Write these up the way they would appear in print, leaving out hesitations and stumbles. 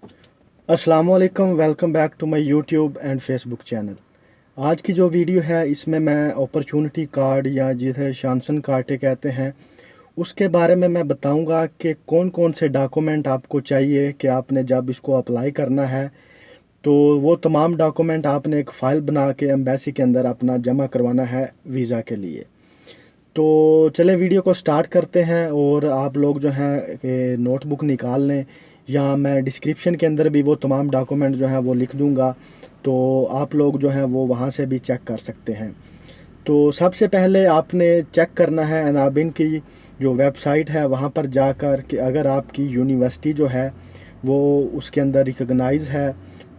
अस्सलाम वालेकुम, welcome back to my YouTube and Facebook channel. आज की जो वीडियो है इसमें मैं अपॉर्चुनिटी कार्ड या जिसे शानसन कार्ड कहते हैं उसके बारे में मैं बताऊंगा कि कौन कौन से डॉक्यूमेंट आपको चाहिए कि आपने जब इसको अप्लाई करना है तो वो तमाम डॉक्यूमेंट आपने एक फ़ाइल बना के एम्बेसी के अंदर अपना जमा करवाना है वीज़ा के लिए। तो चले वीडियो को स्टार्ट करते हैं और आप लोग जो हैं कि नोटबुक निकाल लें या मैं डिस्क्रिप्शन के अंदर भी वो तमाम डॉक्यूमेंट जो हैं वो लिख दूंगा, तो आप लोग जो हैं वो वहाँ से भी चेक कर सकते हैं। तो सबसे पहले आपने चेक करना है अनाबिन की जो वेबसाइट है वहाँ पर जाकर कि अगर आपकी यूनिवर्सिटी जो है वो उसके अंदर रिकॉग्नाइज़ है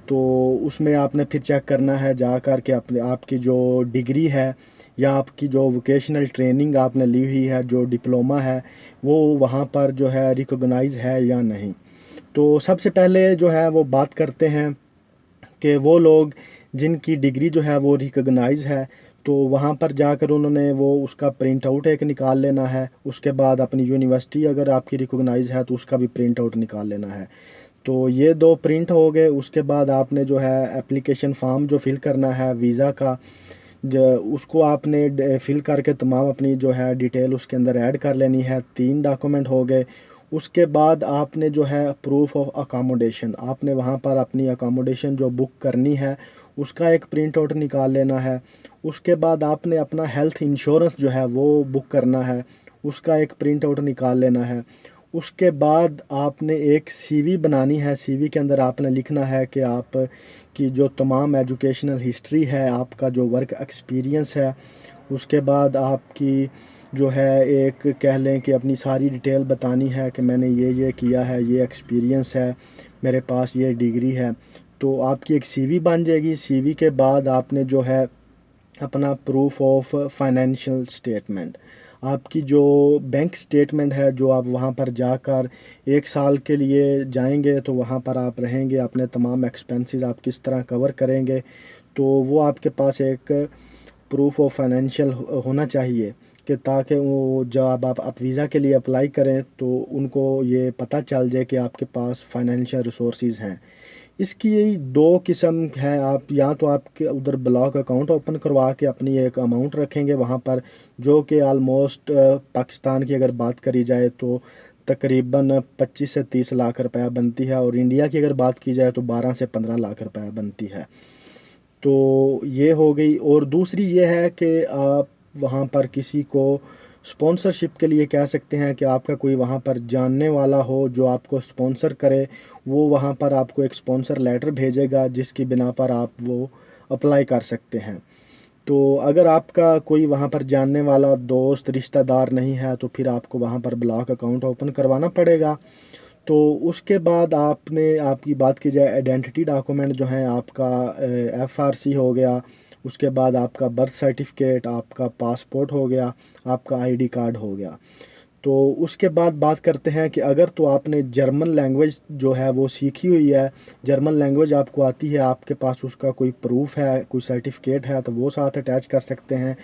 तो उसमें आपने फिर चेक करना है जाकर के अपने आपकी जो डिग्री है या आपकी जो वोकेशनल ट्रेनिंग आपने ली हुई है, जो डिप्लोमा है, वो वहाँ पर जो है रिकॉग्नाइज़ है या नहीं। तो सबसे पहले जो है वो बात करते हैं कि वो लोग जिनकी डिग्री जो है वो रिकॉग्नाइज़ है तो वहाँ पर जाकर उन्होंने वो उसका प्रिंट आउट एक निकाल लेना है। उसके बाद अपनी यूनिवर्सिटी अगर आपकी रिकॉग्नाइज़ है तो उसका भी प्रिंट आउट निकाल लेना है। तो ये दो प्रिंट हो गए। उसके बाद आपने जो है एप्लीकेशन फॉर्म जो फिल करना है वीज़ा का, उसको आपने फिल करके तमाम अपनी जो है डिटेल उसके अंदर ऐड कर लेनी है। 3 डॉक्यूमेंट हो गए। उसके बाद आपने जो है प्रूफ ऑफ अकोमोडेशन, आपने वहाँ पर अपनी अकोमोडेशन जो बुक करनी है उसका एक प्रिंट आउट निकाल लेना है। उसके बाद आपने अपना हेल्थ इंश्योरेंस जो है वो बुक करना है, उसका एक प्रिंट आउट निकाल लेना है। उसके बाद आपने एक सीवी बनानी है। सीवी के अंदर आपने लिखना है कि आप की जो तमाम एजुकेशनल हिस्ट्री है, आपका जो वर्क एक्सपीरियंस है, उसके बाद आपकी जो है एक कह लें कि अपनी सारी डिटेल बतानी है कि मैंने ये किया है, ये एक्सपीरियंस है, मेरे पास ये डिग्री है। तो आपकी एक सीवी बन जाएगी। सीवी के बाद आपने जो है अपना प्रूफ ऑफ फाइनेंशियल स्टेटमेंट, आपकी जो बैंक स्टेटमेंट है जो आप वहाँ पर जाकर 1 साल के लिए जाएंगे तो वहाँ पर आप रहेंगे, अपने तमाम एक्सपेंसेस आप किस तरह कवर करेंगे, तो वो आपके पास एक प्रूफ ऑफ फाइनेंशियल होना चाहिए कि ताकि वो जब आप वीज़ा के लिए अप्लाई करें तो उनको ये पता चल जाए कि आपके पास फाइनेंशियल रिसोर्सेज हैं। इसकी यही 2 किस्म है। आप या तो आपके उधर ब्लॉक अकाउंट ओपन करवा के अपनी एक अमाउंट रखेंगे वहाँ पर, जो कि आलमोस्ट पाकिस्तान की अगर बात करी जाए तो तकरीबन 25 से 30 लाख रुपया बनती है, और इंडिया की अगर बात की जाए तो 12 से 15 लाख रुपया बनती है। तो ये हो गई। और दूसरी ये है कि आप वहाँ पर किसी को स्पॉन्सरशिप के लिए कह सकते हैं कि आपका कोई वहाँ पर जानने वाला हो जो आपको स्पॉन्सर करे। वो वहाँ पर आपको एक स्पॉन्सर लेटर भेजेगा जिसकी बिना पर आप वो अप्लाई कर सकते हैं। तो अगर आपका कोई वहाँ पर जानने वाला दोस्त रिश्तेदार नहीं है तो फिर आपको वहाँ पर ब्लॉक अकाउंट ओपन करवाना पड़ेगा। तो उसके बाद आपने आपकी बात की जाए आइडेंटिटी डॉक्यूमेंट जो है आपका एफआरसी हो गया, उसके बाद आपका बर्थ सर्टिफिकेट, आपका पासपोर्ट हो गया, आपका आईडी कार्ड हो गया। तो उसके बाद बात करते हैं कि अगर तो आपने जर्मन लैंग्वेज जो है वो सीखी हुई है, जर्मन लैंग्वेज आपको आती है, आपके पास उसका कोई प्रूफ है, कोई सर्टिफिकेट है, तो वो साथ अटैच कर सकते हैं।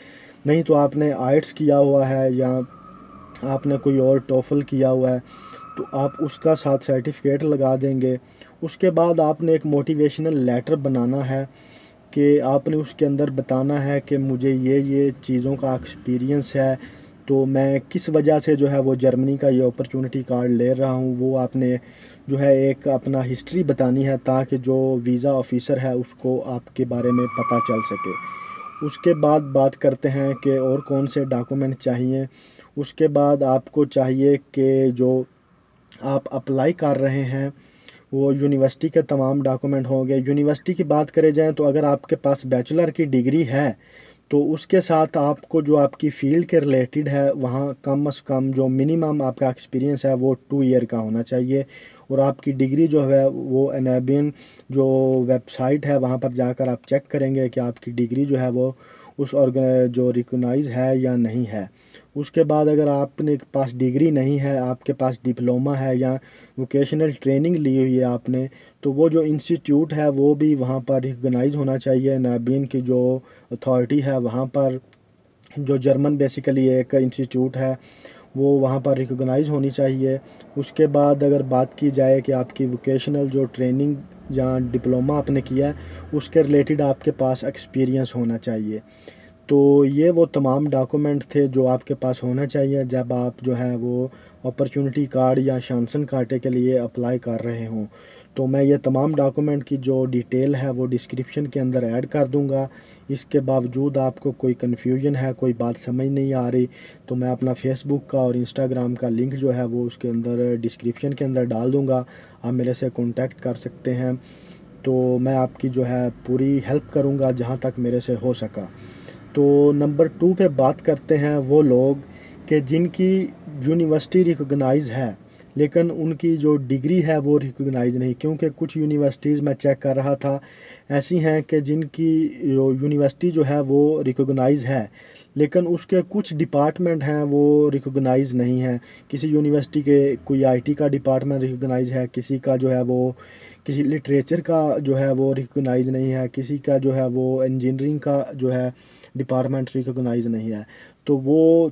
नहीं तो आपने आइट्स किया हुआ है या आपने कोई और टोफल किया हुआ है तो आप उसका साथ सर्टिफिकेट लगा देंगे। उसके बाद आपने एक मोटिवेशनल लेटर बनाना है कि आपने उसके अंदर बताना है कि मुझे ये चीज़ों का एक्सपीरियंस है, तो मैं किस वजह से जो है वो जर्मनी का ये अपॉर्चुनिटी कार्ड ले रहा हूँ। वो आपने जो है एक अपना हिस्ट्री बतानी है ताकि जो वीज़ा ऑफिसर है उसको आपके बारे में पता चल सके। उसके बाद बात करते हैं कि और कौन से डॉक्यूमेंट चाहिए। उसके बाद आपको चाहिए कि जो आप अप्लाई कर रहे हैं वो यूनिवर्सिटी के तमाम डॉक्यूमेंट होंगे। यूनिवर्सिटी की बात करें जाए तो अगर आपके पास बैचलर की डिग्री है तो उसके साथ आपको जो आपकी फ़ील्ड के रिलेटेड है वहाँ कम से कम जो मिनिमम आपका एक्सपीरियंस है वो 2 ईयर का होना चाहिए। और आपकी डिग्री जो है वो एनेबियन जो वेबसाइट है वहाँ पर जाकर आप चेक करेंगे कि आपकी डिग्री जो है वो उस जो रिकॉग्नाइज है या नहीं है। उसके बाद अगर आपने के पास डिग्री नहीं है, आपके पास डिप्लोमा है या वोकेशनल ट्रेनिंग ली हुई है आपने, तो वो जो इंस्टीट्यूट है वो भी वहाँ पर रिकॉग्नाइज होना चाहिए। नाबिन की जो अथॉरिटी है वहाँ पर, जो जर्मन बेसिकली एक इंस्टीट्यूट है, وہ وہاں پر ریکگنائز ہونی چاہیے۔ اس کے بعد اگر بات کی جائے کہ آپ کی ووکیشنل جو ٹریننگ یا ڈپلومہ آپ نے کیا ہے اس کے ریلیٹڈ آپ کے پاس ایکسپیرینس ہونا چاہیے۔ تو یہ وہ تمام ڈاکومنٹ تھے جو آپ کے پاس ہونا چاہیے جب آپ جو ہے وہ اپرچونٹی کارڈ یا شانسن کارٹے کے لیے اپلائی کر رہے ہوں۔ تو میں یہ تمام ڈاکومنٹ کی جو ڈیٹیل ہے وہ ڈسکرپشن کے اندر ایڈ کر دوں گا۔ اس کے باوجود آپ کو کوئی کنفیوژن ہے، کوئی بات سمجھ نہیں آ رہی، تو میں اپنا فیس بک کا اور انسٹاگرام کا لنک جو ہے وہ اس کے اندر ڈسکرپشن کے اندر ڈال دوں گا، آپ میرے سے کانٹیکٹ کر سکتے ہیں۔ تو میں آپ کی جو ہے پوری ہیلپ کروں گا جہاں تک میرے سے ہو سکا۔ تو نمبر 2 پہ بات کرتے ہیں وہ لوگ کہ جن کی یونیورسٹی ریکگنائز ہے لیکن ان کی جو ڈگری ہے وہ ریکگنائز نہیں، کیونکہ کچھ یونیورسٹیز میں چیک کر رہا تھا ایسی ہیں کہ جن کی یونیورسٹی جو ہے وہ ریکگنائز ہے لیکن اس کے کچھ ڈپارٹمنٹ ہیں وہ ریکگنائز نہیں ہیں۔ کسی یونیورسٹی کے کوئی آئی ٹی کا ڈپارٹمنٹ ریکگنائز ہے، کسی کا جو ہے وہ کسی لٹریچر کا جو ہے وہ ریکگنائز نہیں ہے، کسی کا جو ہے وہ انجینئرنگ کا جو ہے ڈپارٹمنٹ ریکگنائز نہیں ہے۔ تو وہ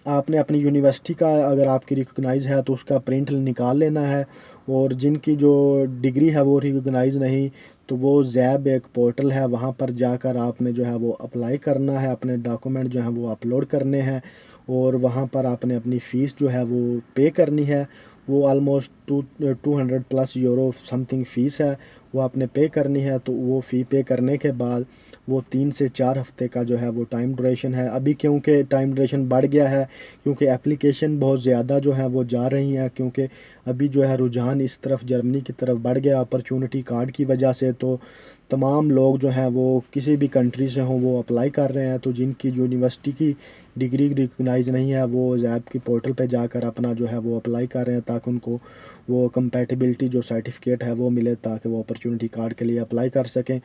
آپ نے اپنی یونیورسٹی کا اگر آپ کی ریکگنائز ہے تو اس کا پرنٹ نکال لینا ہے، اور جن کی جو ڈگری ہے وہ ریکگنائز نہیں تو وہ زیب ایک پورٹل ہے، وہاں پر جا کر آپ نے جو ہے وہ اپلائی کرنا ہے، اپنے ڈاکومنٹ جو ہیں وہ اپلوڈ کرنے ہیں، اور وہاں پر آپ نے اپنی فیس جو ہے وہ پے کرنی ہے۔ وہ almost 200+ euro something fee ہے، وہ آپ نے پے کرنی ہے۔ تو وہ فی پے کرنے کے بعد وہ 3 سے 4 ہفتے کا جو ہے وہ ٹائم ڈوریشن ہے۔ ابھی کیونکہ ٹائم ڈوریشن بڑھ گیا ہے کیونکہ اپلیکیشن بہت زیادہ جو ہے وہ جا رہی ہیں، کیونکہ ابھی جو ہے رجحان اس طرف جرمنی کی طرف بڑھ گیا اپرچونٹی کارڈ کی وجہ سے، تو تمام لوگ جو ہیں وہ کسی بھی کنٹری سے ہوں وہ اپلائی کر رہے ہیں۔ تو جن کی یونیورسٹی کی ڈگری ریکگنائز نہیں ہے وہ زیب کی پورٹل پہ جا کر اپنا جو ہے وہ اپلائی کر رہے ہیں تاکہ ان کو وہ کمپیٹیبلٹی جو سرٹیفکیٹ ہے وہ ملے تاکہ وہ اپرچونٹی کارڈ کے لیے اپلائی کر سکیں۔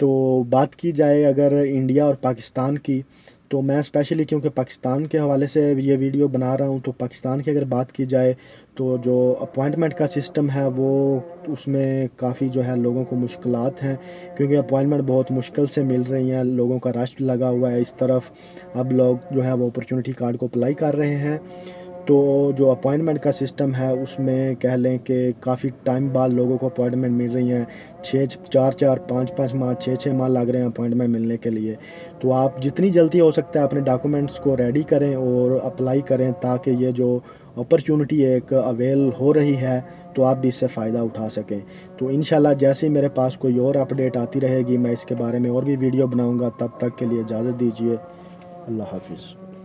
تو بات کی جائے اگر انڈیا اور پاکستان کی، تو میں اسپیشلی کیونکہ پاکستان کے حوالے سے یہ ویڈیو بنا رہا ہوں، تو پاکستان کی اگر بات کی جائے تو جو اپوائنٹمنٹ کا سسٹم ہے وہ اس میں کافی جو ہے لوگوں کو مشکلات ہیں، کیونکہ اپوائنٹمنٹ بہت مشکل سے مل رہی ہیں، لوگوں کا رش لگا ہوا ہے اس طرف، اب لوگ جو ہے وہ اپرچونٹی کارڈ کو اپلائی کر رہے ہیں۔ تو جو اپوائنٹمنٹ کا سسٹم ہے اس میں کہہ لیں کہ کافی ٹائم بعد لوگوں کو اپوائنٹمنٹ مل رہی ہیں، 4 4 5 5 ماہ 6 6 ماہ لگ رہے ہیں اپوائنٹمنٹ ملنے کے لیے۔ تو آپ جتنی جلدی ہو سکتا ہے اپنے ڈاکومنٹس کو ریڈی کریں اور اپلائی کریں تاکہ یہ جو اپرچونٹی ایک اویل ہو رہی ہے تو آپ بھی اس سے فائدہ اٹھا سکیں۔ تو انشاءاللہ جیسے ہی میرے پاس کوئی اور اپڈیٹ آتی رہے گی میں اس کے بارے میں اور بھی ویڈیو بناؤں گا، تب تک کے لیے اجازت دیجیے، اللہ حافظ۔